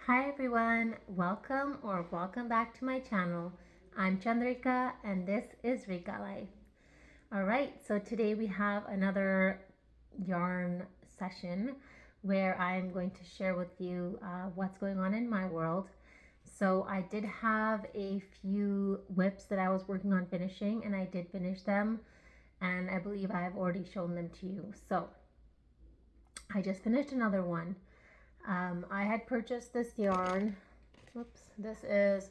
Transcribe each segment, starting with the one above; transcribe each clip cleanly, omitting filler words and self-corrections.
Hi everyone, welcome back to my channel. I'm Chandrika and this is RIKA Life. Alright, so today we have another yarn session where I'm going to share with you what's going on in my world. So I did have a few whips that I was working on finishing and I did finish them, and I believe I've already shown them to you. So I just finished another one. I had purchased this yarn. Oops, this is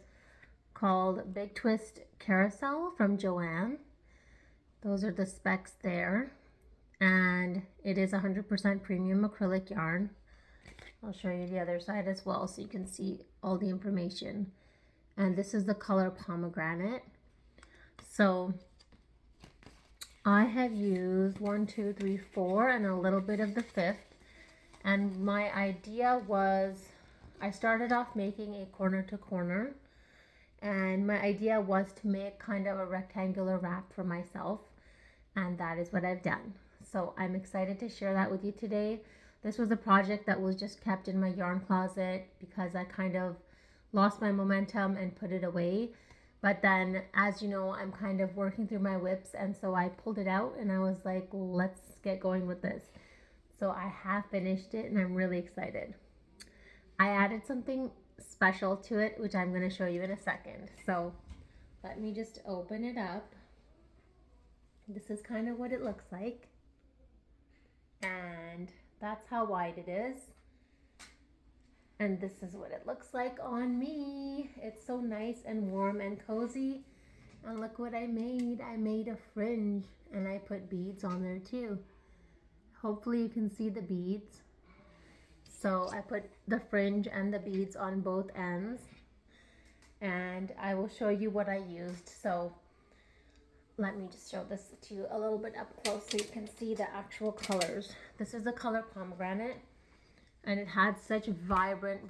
called Big Twist Carousel from Joanne. Those are the specs there. And it is 100% premium acrylic yarn. I'll show you the other side as well so you can see all the information. And this is the color pomegranate. So I have used 1, 2, 3, 4 and a little bit of the fifth. And my idea was, I started off making a corner to corner, and my idea was to make kind of a rectangular wrap for myself, and that is what I've done. So I'm excited to share that with you today. This was a project that was just kept in my yarn closet because I kind of lost my momentum and put it away. But then, as you know, I'm kind of working through my whips, and so I pulled it out and I was like, let's get going with this. So I have finished it and I'm really excited. I added something special to it, which I'm going to show you in a second. So let me just open it up. This is kind of what it looks like. And that's how wide it is. And this is what it looks like on me. It's so nice and warm and cozy. And look what I made. I made a fringe and I put beads on there too. Hopefully you can see the beads. So I put the fringe and the beads on both ends, and I will show you what I used. So let me just show this to you a little bit up close so you can see the actual colors. This is the color pomegranate, and it had such vibrant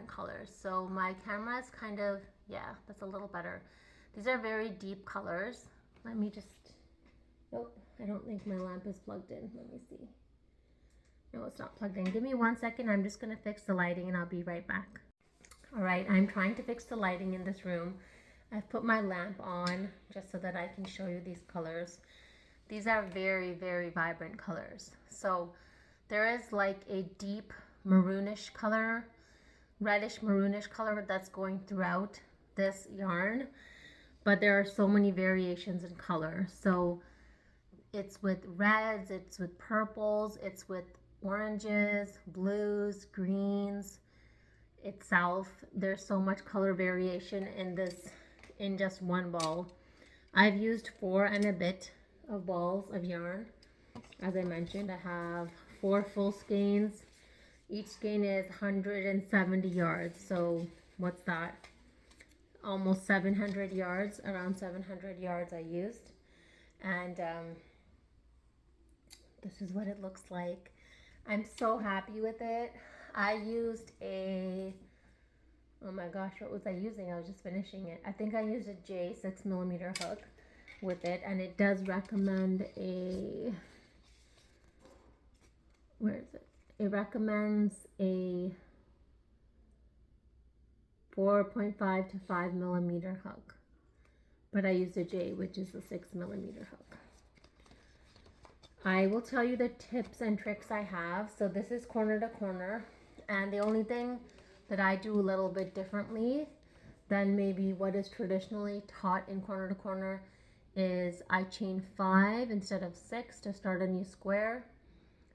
colors. So my camera is kind of, yeah, that's a little better. These are very deep colors. Let me just, nope, I don't think my lamp is plugged in. Let me see. No, it's not plugged in. Give me 1 second. I'm just going to fix the lighting and I'll be right back. All right, I'm trying to fix the lighting in this room. I've put my lamp on just so that I can show you these colors. These are very vibrant colors. So there is like a deep maroonish color, reddish maroonish color that's going throughout this yarn, but there are so many variations in color. So it's with reds, it's with purples, it's with oranges, blues, greens itself. There's so much color variation in this, in just one ball. I've used 4 and a bit of balls of yarn. As I mentioned, I have 4 full skeins. Each skein is 170 yards. So what's that? Almost 700 yards, around 700 yards I used. And this is what it looks like. I'm so happy with it. I used a, oh my gosh, what was I using? I was just finishing it. I think I used a J 6mm hook with it, and it does recommend a, where is it? It recommends a 4.5 to 5mm hook, but I used a J, which is a 6mm hook. I will tell you the tips and tricks I have. So this is corner to corner, and the only thing that I do a little bit differently than maybe what is traditionally taught in corner to corner is I chain 5 instead of 6 to start a new square,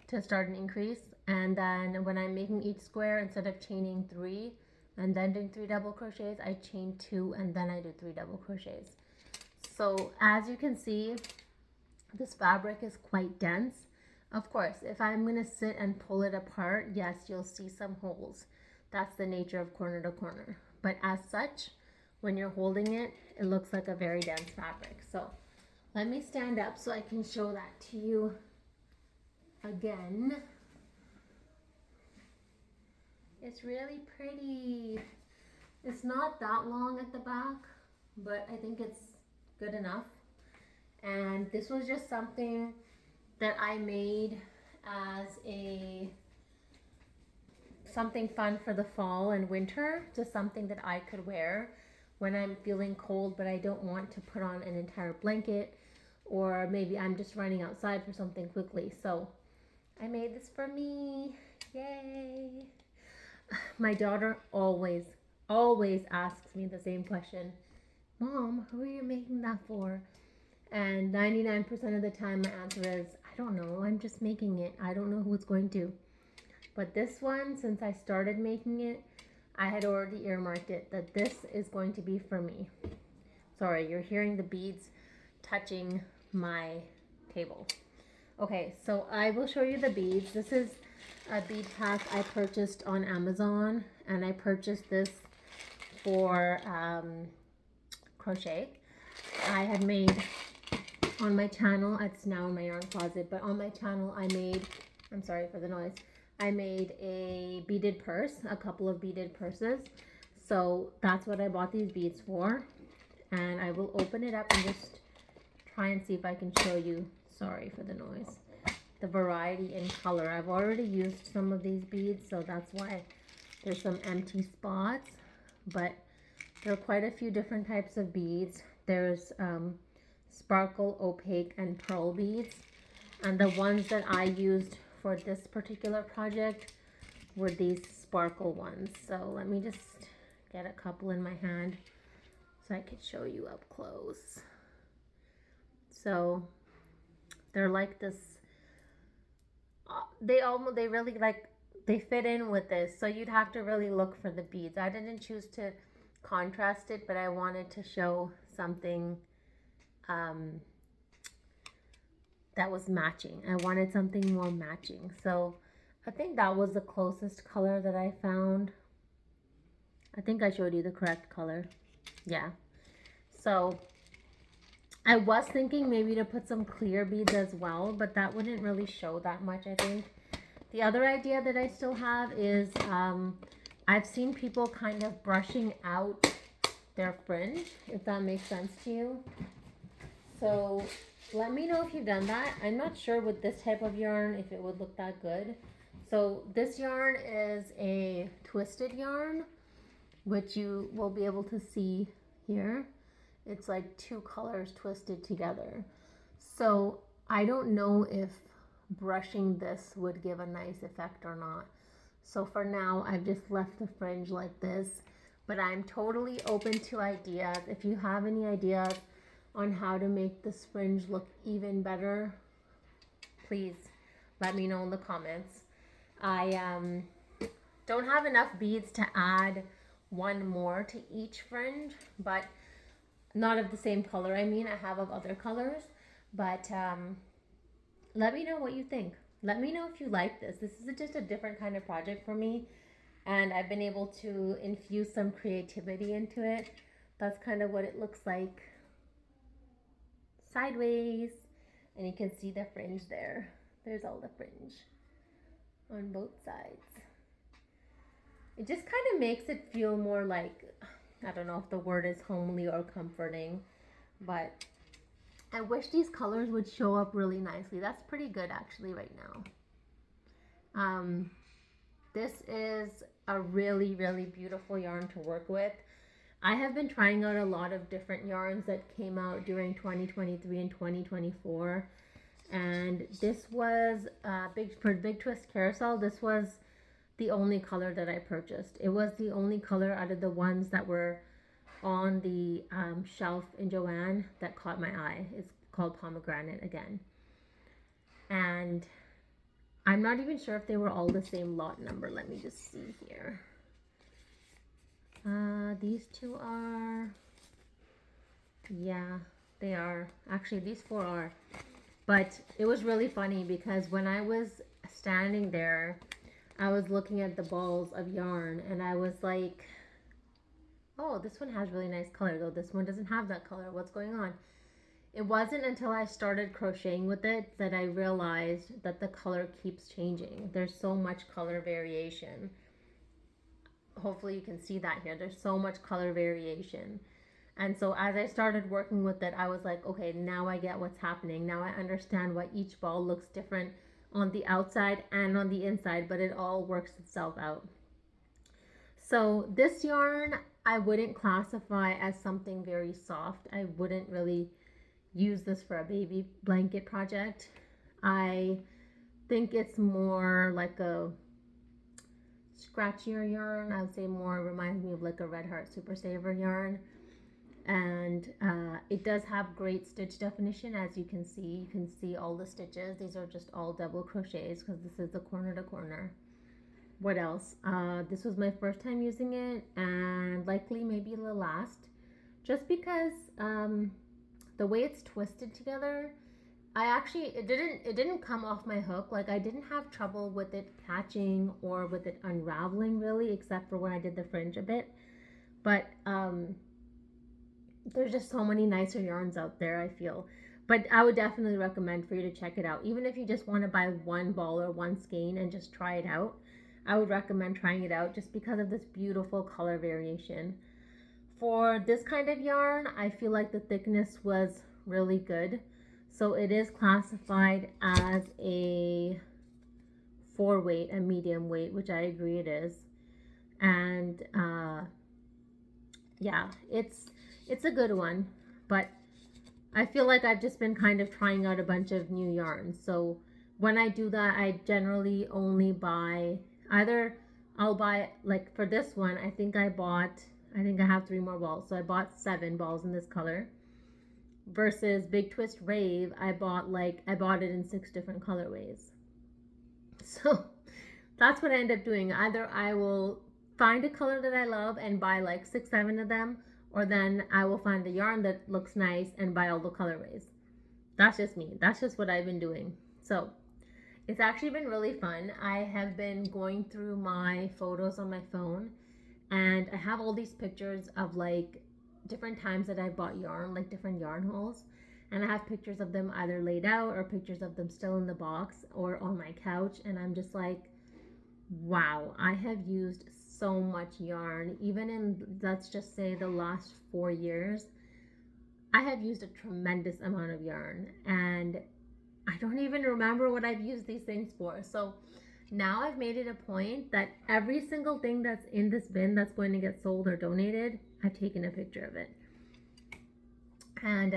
to start an increase. And then when I'm making each square, instead of chaining 3 and then doing 3 double crochets, I chain 2 and then I do 3 double crochets. So as you can see, this fabric is quite dense. Of course, if I'm going to sit and pull it apart, yes, you'll see some holes. That's the nature of corner to corner. But as such, when you're holding it, it looks like a very dense fabric. So let me stand up so I can show that to you again. It's really pretty. It's not that long at the back, but I think it's good enough. And this was just something that I made as a something fun for the fall and winter, just something that I could wear when I'm feeling cold, but I don't want to put on an entire blanket, or maybe I'm just running outside for something quickly. So I made this for me. Yay. My daughter always asks me the same question. Mom, who are you making that for? And 99% of the time my answer is, I don't know, I'm just making it. I don't know who it's going to. But this one, since I started making it, I had already earmarked it that this is going to be for me. Sorry, you're hearing the beads touching my table. Okay, so I will show you the beads. This is a bead pack I purchased on Amazon, and I purchased this for crochet. I had made on my channel, it's now in my yarn closet, but on my channel I made, I'm sorry for the noise, I made a beaded purse, a couple of beaded purses. So that's what I bought these beads for. And I will open it up and just try and see if I can show you, sorry for the noise, the variety in color. I've already used some of these beads, so that's why there's some empty spots. But there are quite a few different types of beads. There's sparkle, opaque, and pearl beads. And the ones that I used for this particular project were these sparkle ones. So let me just get a couple in my hand so I could show you up close. So they're like this, they really like, they fit in with this. So you'd have to really look for the beads. I didn't choose to contrast it, but I wanted to show something that was matching. I wanted something more matching. So I think that was the closest color that I found. I think I showed you the correct color. Yeah. So I was thinking maybe to put some clear beads as well, but that wouldn't really show that much, I think. The other idea that I still have is I've seen people kind of brushing out their fringe, if that makes sense to you. So let me know if you've done that. I'm not sure with this type of yarn if it would look that good. So this yarn is a twisted yarn, which you will be able to see here. It's like two colors twisted together. So I don't know if brushing this would give a nice effect or not. So for now, I've just left the fringe like this, but I'm totally open to ideas. If you have any ideas on how to make this fringe look even better, please let me know in the comments. I don't have enough beads to add one more to each fringe, but not of the same color. I mean, I have of other colors, but let me know what you think. Let me know if you like this. This is just a different kind of project for me, and I've been able to infuse some creativity into it. That's kind of what it looks like sideways, and you can see the fringe there. There's all the fringe on both sides. It just kind of makes it feel more like, I don't know if the word is homely or comforting, but I wish these colors would show up really nicely. That's pretty good actually right now. This is a really, really beautiful yarn to work with. I have been trying out a lot of different yarns that came out during 2023 and 2024. And this was for Big Twist Carousel, this was the only color that I purchased. It was the only color out of the ones that were on the shelf in Joanne that caught my eye. It's called Pomegranate again. And I'm not even sure if they were all the same lot number. Let me just see here. These two are, yeah, they are. Actually, these four are. But it was really funny because when I was standing there, I was looking at the balls of yarn and I was like, oh, this one has really nice color, though this one doesn't have that color. What's going on? It wasn't until I started crocheting with it that I realized that the color keeps changing. There's so much color variation. Hopefully you can see that here. There's so much color variation. And so as I started working with it, I was like, okay, now I get what's happening. Now I understand why each ball looks different on the outside and on the inside, but it all works itself out. So this yarn I wouldn't classify as something very soft. I wouldn't really use this for a baby blanket project. I think it's more like a scratchier yarn. I would say more reminds me of like a Red Heart Super Saver yarn. And it does have great stitch definition, as you can see. You can see all the stitches. These are just all double crochets because this is the corner to corner. What else? This was my first time using it, and likely maybe the last, just because the way it's twisted together, it didn't come off my hook. Like, I didn't have trouble with it catching or with it unraveling really, except for when I did the fringe a bit. But there's just so many nicer yarns out there, I feel. But I would definitely recommend for you to check it out. Even if you just want to buy one ball or one skein and just try it out, I would recommend trying it out just because of this beautiful color variation. For this kind of yarn, I feel like the thickness was really good. So it is classified as a 4 weight, a medium weight, which I agree it is. And yeah, it's a good one, but I feel like I've just been kind of trying out a bunch of new yarns. So when I do that, I generally only buy I'll buy, like for this one, I think I have 3 more balls. So I bought 7 balls in this color. Versus Big Twist Rave, I bought it in 6 different colorways. So that's what I end up doing. Either I will find a color that I love and buy like 6, 7 of them, or then I will find the yarn that looks nice and buy all the colorways. That's just me. That's just what I've been doing. So it's actually been really fun. I have been going through my photos on my phone, and I have all these pictures of like different times that I bought yarn, like different yarn hauls. And I have pictures of them either laid out or pictures of them still in the box or on my couch. And I'm just like, wow, I have used so much yarn. Even in, let's just say, the last 4 years, I have used a tremendous amount of yarn. And I don't even remember what I've used these things for. So now I've made it a point that every single thing that's in this bin that's going to get sold or donated, I've taken a picture of it. And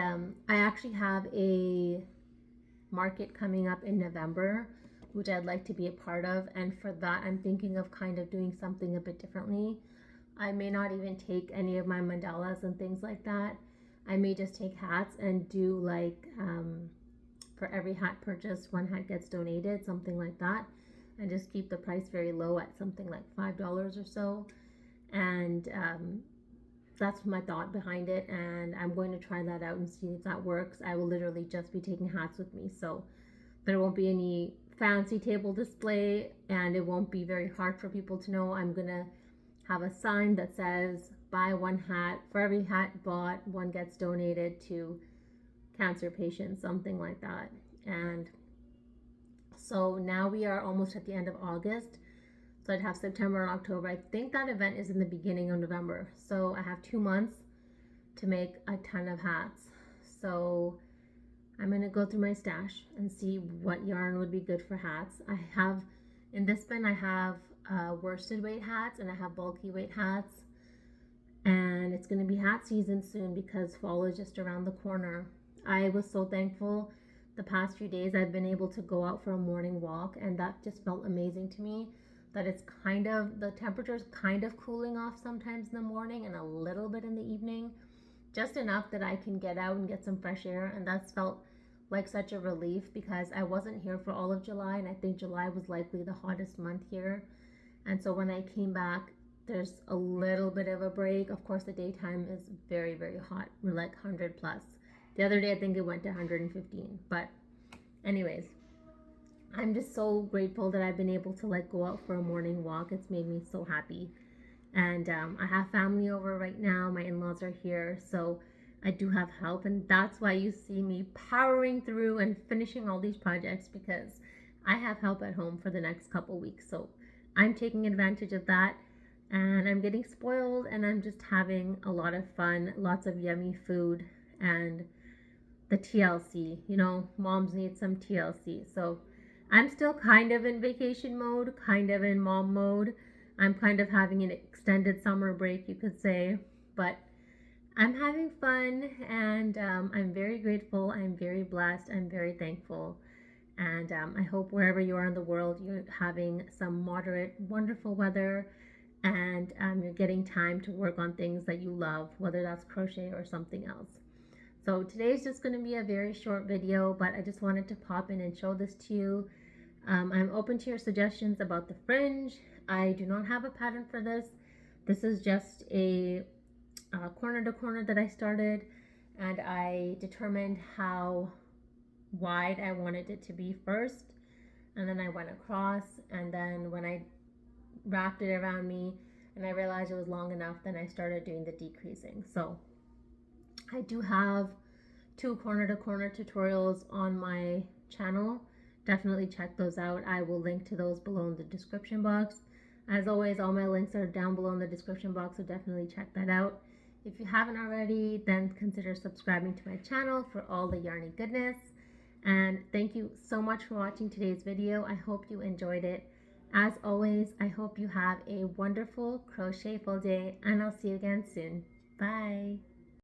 I actually have a market coming up in November, which I'd like to be a part of. And for that, I'm thinking of kind of doing something a bit differently. I may not even take any of my mandalas and things like that. I may just take hats and do like, for every hat purchase, 1 hat gets donated, something like that. And just keep the price very low at something like $5 or so. And that's my thought behind it. And I'm going to try that out and see if that works. I will literally just be taking hats with me. So there won't be any fancy table display, and it won't be very hard for people to know. I'm going to have a sign that says, buy 1 hat. For every hat bought, 1 gets donated to cancer patients, something like that. And so now we are almost at the end of August. So I'd have September and October. I think that event is in the beginning of November. So I have 2 months to make a ton of hats. So I'm going to go through my stash and see what yarn would be good for hats. I have, in this bin, I have worsted weight hats and I have bulky weight hats. And it's going to be hat season soon because fall is just around the corner. I was so thankful. The past few days I've been able to go out for a morning walk, and that just felt amazing to me, that it's kind of, the temperature's kind of cooling off sometimes in the morning and a little bit in the evening, just enough that I can get out and get some fresh air. And that's felt like such a relief because I wasn't here for all of July, and I think July was likely the hottest month here. And so when I came back, there's a little bit of a break. Of course, the daytime is very, very hot. We're like 100 plus. The other day, I think it went to 115. But anyways, I'm just so grateful that I've been able to like go out for a morning walk. It's made me so happy. And I have family over right now. My in-laws are here. So I do have help. And that's why you see me powering through and finishing all these projects, because I have help at home for the next couple weeks. So I'm taking advantage of that. And I'm getting spoiled, and I'm just having a lot of fun, lots of yummy food, and the TLC. You know, moms need some TLC. So I'm still kind of in vacation mode, kind of in mom mode. I'm kind of having an extended summer break, you could say, but I'm having fun, and I'm very grateful. I'm very blessed. I'm very thankful. And I hope wherever you are in the world, you're having some moderate, wonderful weather, and you're getting time to work on things that you love, whether that's crochet or something else. So today's just going to be a very short video, but I just wanted to pop in and show this to you. I'm open to your suggestions about the fringe. I do not have a pattern for this. This is just a corner to corner that I started, and I determined how wide I wanted it to be first, and then I went across, and then when I wrapped it around me and I realized it was long enough, then I started doing the decreasing. So I do have 2 corner to corner tutorials on my channel. Definitely check those out. I will link to those below in the description box. As always, all my links are down below in the description box, so definitely check that out. If you haven't already, then consider subscribing to my channel for all the yarny goodness. And thank you so much for watching today's video. I hope you enjoyed it. As always, I hope you have a wonderful crochetful day, and I'll see you again soon. Bye.